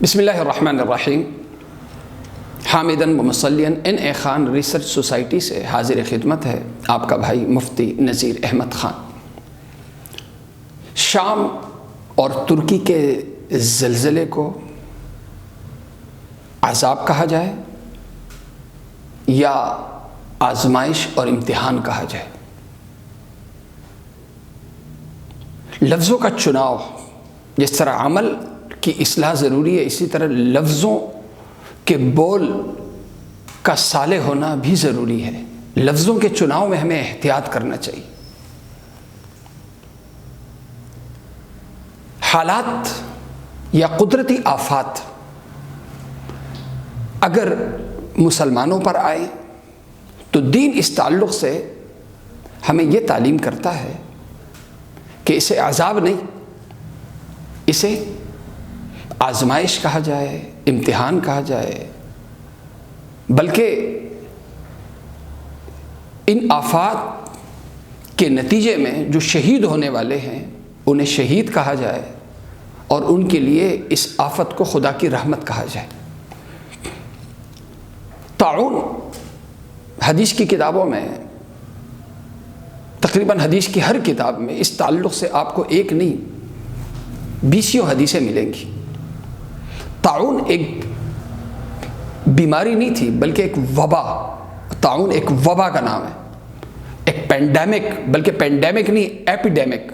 بسم اللہ الرحمن الرحیم۔ حامدن و مصلیاً اے خان ریسرچ سوسائٹی سے حاضر خدمت ہے آپ کا بھائی مفتی نذیر احمد خان۔ شام اور ترکی کے زلزلے کو عذاب کہا جائے یا آزمائش اور امتحان کہا جائے؟ لفظوں کا چناؤ، جس طرح عمل کی اصلاح ضروری ہے، اسی طرح لفظوں کے بول کا صالح ہونا بھی ضروری ہے۔ لفظوں کے چناؤ میں ہمیں احتیاط کرنا چاہیے۔ حالات یا قدرتی آفات اگر مسلمانوں پر آئے تو دین اس تعلق سے ہمیں یہ تعلیم کرتا ہے کہ اسے عذاب نہیں، اسے آزمائش کہا جائے، امتحان کہا جائے، بلکہ ان آفات کے نتیجے میں جو شہید ہونے والے ہیں انہیں شہید کہا جائے اور ان کے لیے اس آفت کو خدا کی رحمت کہا جائے۔ طاعون حدیث کی کتابوں میں، تقریباً حدیث کی ہر کتاب میں اس تعلق سے آپ کو ایک نہیں 20 حدیثیں ملیں گی۔ طاعون ایک بیماری نہیں تھی بلکہ ایک وبا۔ طاعون ایک وبا کا نام ہے، ایک پینڈیمک، بلکہ پینڈیمک نہیں، ایپیڈیمک۔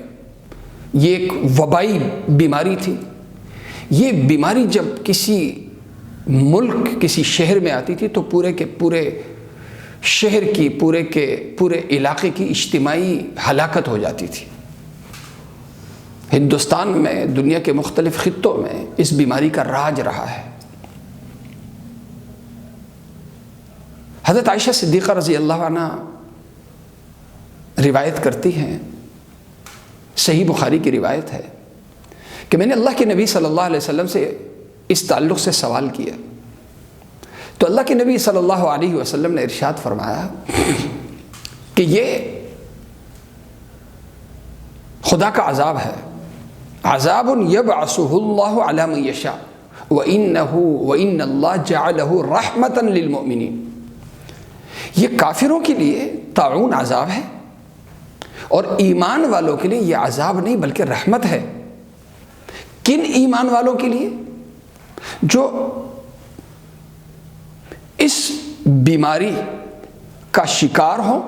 یہ ایک وبائی بیماری تھی۔ یہ بیماری جب کسی ملک، کسی شہر میں آتی تھی تو پورے کے پورے شہر کی، پورے کے پورے علاقے کی اجتماعی ہلاکت ہو جاتی تھی۔ ہندوستان میں، دنیا کے مختلف خطوں میں اس بیماری کا راج رہا ہے۔ حضرت عائشہ صدیقہ رضی اللہ عنہ روایت کرتی ہیں، صحیح بخاری کی روایت ہے، کہ میں نے اللہ کے نبی صلی اللہ علیہ وسلم سے اس تعلق سے سوال کیا تو اللہ کے نبی صلی اللہ علیہ وسلم نے ارشاد فرمایا کہ یہ خدا کا عذاب ہے، عذاب یبعثہ اللہ علی من یشاء وَإِنَّ اللَّهَ جَعَلَهُ رَحْمَةً لِلْمُؤْمِنِينَ۔ یہ کافروں کے لیے طاعون عذاب ہے اور ایمان والوں کے لیے یہ عذاب نہیں بلکہ رحمت ہے۔ کن ایمان والوں کے لیے؟ جو اس بیماری کا شکار ہوں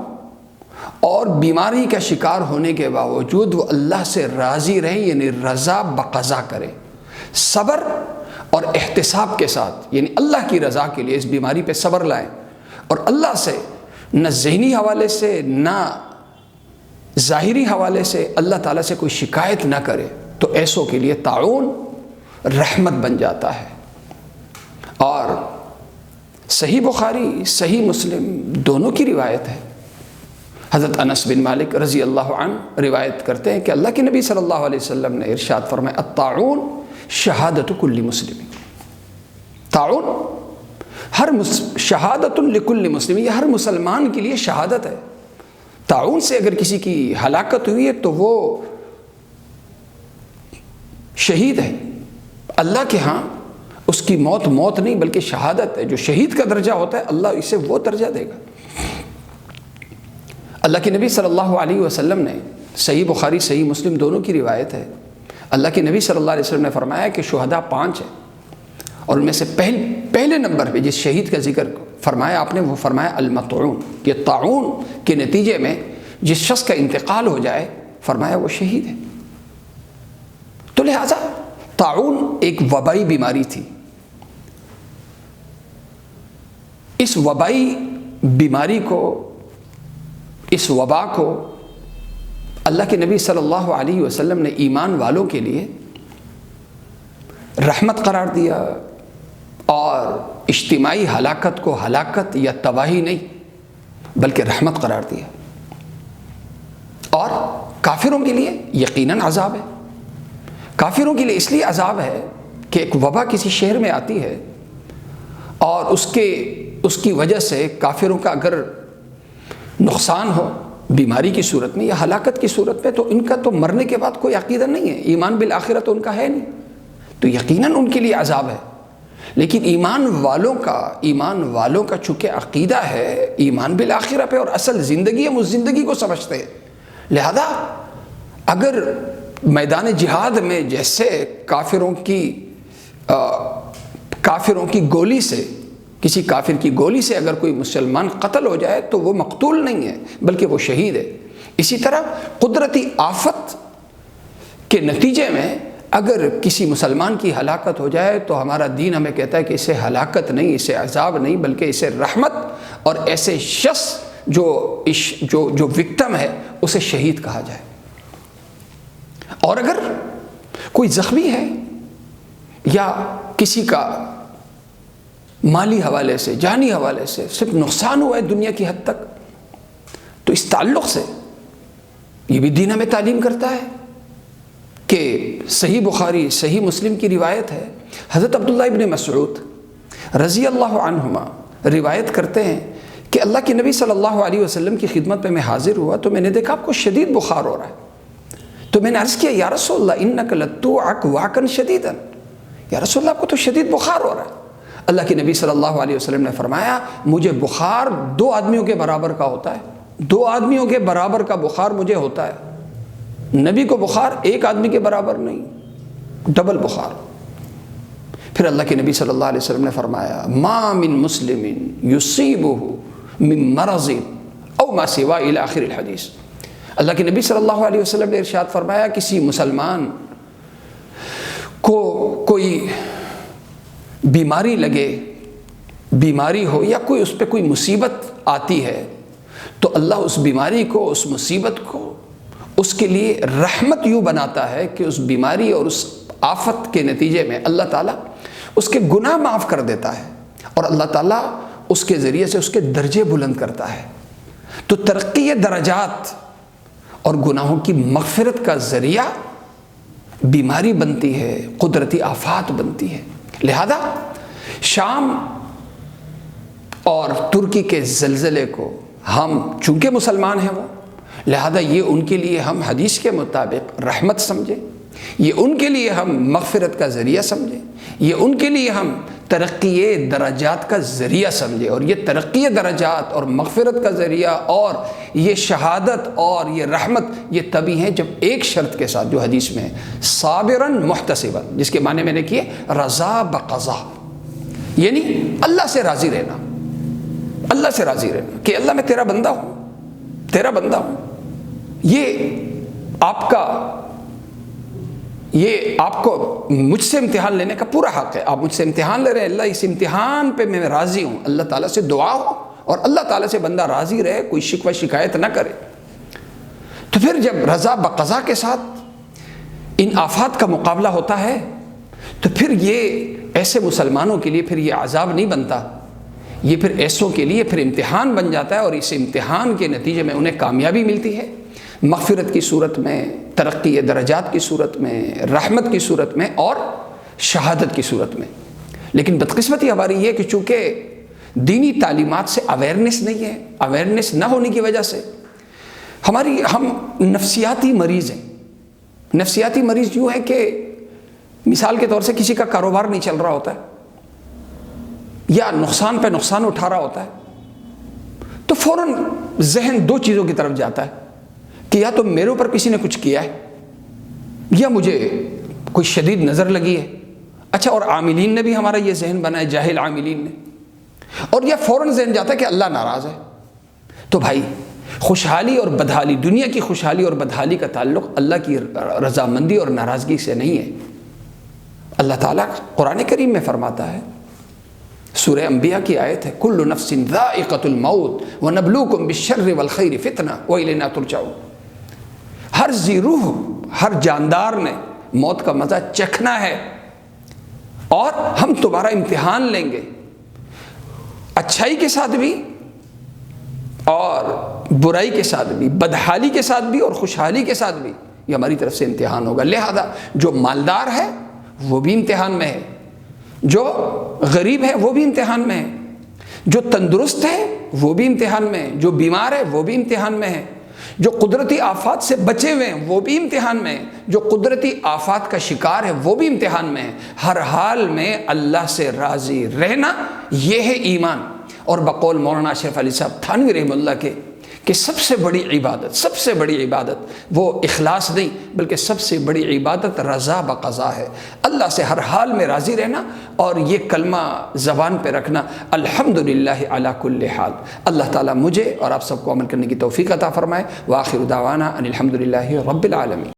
اور بیماری کا شکار ہونے کے باوجود وہ اللہ سے راضی رہے، یعنی رضا بقضا کرے، صبر اور احتساب کے ساتھ، یعنی اللہ کی رضا کے لیے اس بیماری پہ صبر لائیں اور اللہ سے نہ ذہنی حوالے سے نہ ظاہری حوالے سے اللہ تعالیٰ سے کوئی شکایت نہ کرے، تو ایسوں کے لیے طاعون رحمت بن جاتا ہے۔ اور صحیح بخاری، صحیح مسلم دونوں کی روایت ہے۔ حضرت انس بن مالک رضی اللہ عنہ روایت کرتے ہیں کہ اللہ کے نبی صلی اللہ علیہ وسلم نے ارشاد فرمایا الطاعون شہادت کل مسلم۔ طاعون شہادت لکل مسلم، یہ ہر مسلمان کے لیے شہادت ہے۔ طاعون سے اگر کسی کی ہلاکت ہوئی ہے تو وہ شہید ہے۔ اللہ کے ہاں اس کی موت نہیں بلکہ شہادت ہے۔ جو شہید کا درجہ ہوتا ہے اللہ اسے وہ درجہ دے گا۔ اللہ کے نبی صلی اللہ علیہ وسلم نے، صحیح بخاری صحیح مسلم دونوں کی روایت ہے، اللہ کے نبی صلی اللہ علیہ وسلم نے فرمایا کہ شہداء 5 ہیں اور ان میں سے پہلے نمبر پہ جس شہید کا ذکر فرمایا آپ نے، وہ فرمایا المطعون۔ یہ طاعون کے نتیجے میں جس شخص کا انتقال ہو جائے، فرمایا وہ شہید ہے۔ تو لہذا طاعون ایک وبائی بیماری تھی۔ اس وبائی بیماری کو، اس وبا کو اللہ کے نبی صلی اللہ علیہ وسلم نے ایمان والوں کے لیے رحمت قرار دیا اور اجتماعی ہلاکت کو ہلاکت یا تباہی نہیں بلکہ رحمت قرار دیا۔ اور کافروں کے لیے یقیناً عذاب ہے۔ کافروں کے لیے اس لیے عذاب ہے کہ ایک وبا کسی شہر میں آتی ہے اور اس کی وجہ سے کافروں کا اگر نقصان ہو بیماری کی صورت میں یا ہلاکت کی صورت میں، تو ان کا تو مرنے کے بعد کوئی عقیدہ نہیں ہے، ایمان بالآخرہ تو ان کا ہے نہیں۔ تو یقیناً ان کے لیے عذاب ہے. لیکن ایمان والوں کا چونکہ عقیدہ ہے ایمان بالآخرہ پہ اور اصل زندگی ہم اس زندگی کو سمجھتے ہیں، لہذا اگر میدان جہاد میں جیسے کافروں کی گولی سے، کسی کافر کی گولی سے اگر کوئی مسلمان قتل ہو جائے تو وہ مقتول نہیں ہے بلکہ وہ شہید ہے، اسی طرح قدرتی آفت کے نتیجے میں اگر کسی مسلمان کی ہلاکت ہو جائے تو ہمارا دین ہمیں کہتا ہے کہ اسے ہلاکت نہیں، اسے عذاب نہیں، بلکہ اسے رحمت، اور ایسے شخص جو وکٹم ہے اسے شہید کہا جائے. اور اگر کوئی زخمی ہے یا کسی کا مالی حوالے سے، جانی حوالے سے صرف نقصان ہوا ہے دنیا کی حد تک، تو اس تعلق سے یہ بھی دین ہمیں تعلیم کرتا ہے کہ صحیح بخاری صحیح مسلم کی روایت ہے، حضرت عبداللہ ابن مسعود رضی اللہ عنہما روایت کرتے ہیں کہ اللہ کے نبی صلی اللہ علیہ وسلم کی خدمت میں حاضر ہوا تو میں نے دیکھا آپ کو شدید بخار ہو رہا ہے. تو میں نے عرض کیا یا رسول اللہ انک لتوعک واکن شدیدا، یا رسول اللہ آپ کو تو شدید بخار ہو رہا ہے. اللہ کے نبی صلی اللہ علیہ وسلم نے فرمایا مجھے بخار 2 آدمیوں کے برابر کا ہوتا ہے، 2 آدمیوں کے برابر کا بخار مجھے ہوتا ہے. نبی کو بخار 1 آدمی کے برابر نہیں، ڈبل بخار. پھر اللہ کے نبی صلی اللہ علیہ وسلم نے فرمایا ما من مسلم یصیبہ من مرض او ما سوا الی آخر الحدیث. اللہ کے نبی صلی اللہ علیہ وسلم نے ارشاد فرمایا کسی مسلمان کو کوئی بیماری لگے، بیماری ہو یا کوئی اس پہ کوئی مصیبت آتی ہے تو اللہ اس بیماری کو، اس مصیبت کو اس کے لیے رحمت یوں بناتا ہے کہ اس بیماری اور اس آفت کے نتیجے میں اللہ تعالیٰ اس کے گناہ معاف کر دیتا ہے اور اللہ تعالیٰ اس کے ذریعے سے اس کے درجے بلند کرتا ہے. تو ترقی درجات اور گناہوں کی مغفرت کا ذریعہ بیماری بنتی ہے، قدرتی آفات بنتی ہے. لہذا شام اور ترکی کے زلزلے کو ہم چونکہ مسلمان ہیں وہ، لہذا یہ ان کے لیے ہم حدیث کے مطابق رحمت سمجھیں، یہ ان کے لیے ہم مغفرت کا ذریعہ سمجھیں، یہ ان کے لیے ہم ترقی درجات کا ذریعہ سمجھیں. اور یہ ترقی درجات اور مغفرت کا ذریعہ اور یہ شہادت اور یہ رحمت یہ تبھی ہیں جب ایک شرط کے ساتھ جو حدیث میں ہے صابراً محتسباً، جس کے معنی میں نے کیے رضا بقضا، یعنی اللہ سے راضی رہنا، اللہ سے راضی رہنا کہ اللہ میں تیرا بندہ ہوں. یہ آپ کو مجھ سے امتحان لینے کا پورا حق ہے. آپ مجھ سے امتحان لے رہے ہیں، اللہ اس امتحان پہ میں راضی ہوں. اللہ تعالیٰ سے دعا ہو اور اللہ تعالیٰ سے بندہ راضی رہے، کوئی شکوہ شکایت نہ کرے. تو پھر جب رضا بقضا کے ساتھ ان آفات کا مقابلہ ہوتا ہے تو پھر یہ ایسے مسلمانوں کے لیے پھر یہ عذاب نہیں بنتا، یہ پھر ایسوں کے لیے پھر امتحان بن جاتا ہے. اور اس امتحان کے نتیجے میں انہیں کامیابی ملتی ہے، مغفرت کی صورت میں، ترقی درجات کی صورت میں، رحمت کی صورت میں اور شہادت کی صورت میں. لیکن بدقسمتی ہماری یہ کہ چونکہ دینی تعلیمات سے اویئرنیس نہیں ہے، اویئرنیس نہ ہونے کی وجہ سے ہم نفسیاتی مریض ہیں. نفسیاتی مریض یوں ہے کہ مثال کے طور سے کسی کا کاروبار نہیں چل رہا ہوتا ہے یا نقصان پہ نقصان اٹھا رہا ہوتا ہے تو فوراً ذہن 2 چیزوں کی طرف جاتا ہے کہ یا تو میرے اوپر کسی نے کچھ کیا ہے یا مجھے کوئی شدید نظر لگی ہے. اچھا، اور عاملین نے بھی ہمارا یہ ذہن بنایا، جاہل عاملین نے، اور یہ فوراً ذہن جاتا ہے کہ اللہ ناراض ہے. تو بھائی خوشحالی اور بدحالی، دنیا کی خوشحالی اور بدحالی کا تعلق اللہ کی رضامندی اور ناراضگی سے نہیں ہے. اللہ تعالیٰ قرآن کریم میں فرماتا ہے، سورہ انبیاء کی آیت ہے، کل نفس ذائقۃ الموت ونبلوکم بالشر والخیر فتنہ والینا ترجعون. ہر ذی روح، ہر جاندار نے موت کا مزہ چکھنا ہے اور ہم تمہارا امتحان لیں گے، اچھائی کے ساتھ بھی اور برائی کے ساتھ بھی، بدحالی کے ساتھ بھی اور خوشحالی کے ساتھ بھی. یہ ہماری طرف سے امتحان ہوگا. لہذا جو مالدار ہے وہ بھی امتحان میں ہے، جو غریب ہے وہ بھی امتحان میں ہے، جو تندرست ہے وہ بھی امتحان میں ہے، جو بیمار ہے وہ بھی امتحان میں ہے. جو قدرتی آفات سے بچے ہوئے ہیں وہ بھی امتحان میں ہیں، جو قدرتی آفات کا شکار ہے وہ بھی امتحان میں ہے۔ ہر حال میں اللہ سے راضی رہنا یہ ہے ایمان۔ اور بقول مولانا اشرف علی صاحب تھانوی رحمہ اللہ کے کہ سب سے بڑی عبادت وہ اخلاص نہیں بلکہ سب سے بڑی عبادت رضا بقضا ہے، اللہ سے ہر حال میں راضی رہنا اور یہ کلمہ زبان پہ رکھنا، الحمدللہ علی کل حال۔ اللہ تعالیٰ مجھے اور آپ سب کو عمل کرنے کی توفیق عطا فرمائے۔ وآخر دعوانا ان الحمدللہ رب العالمین۔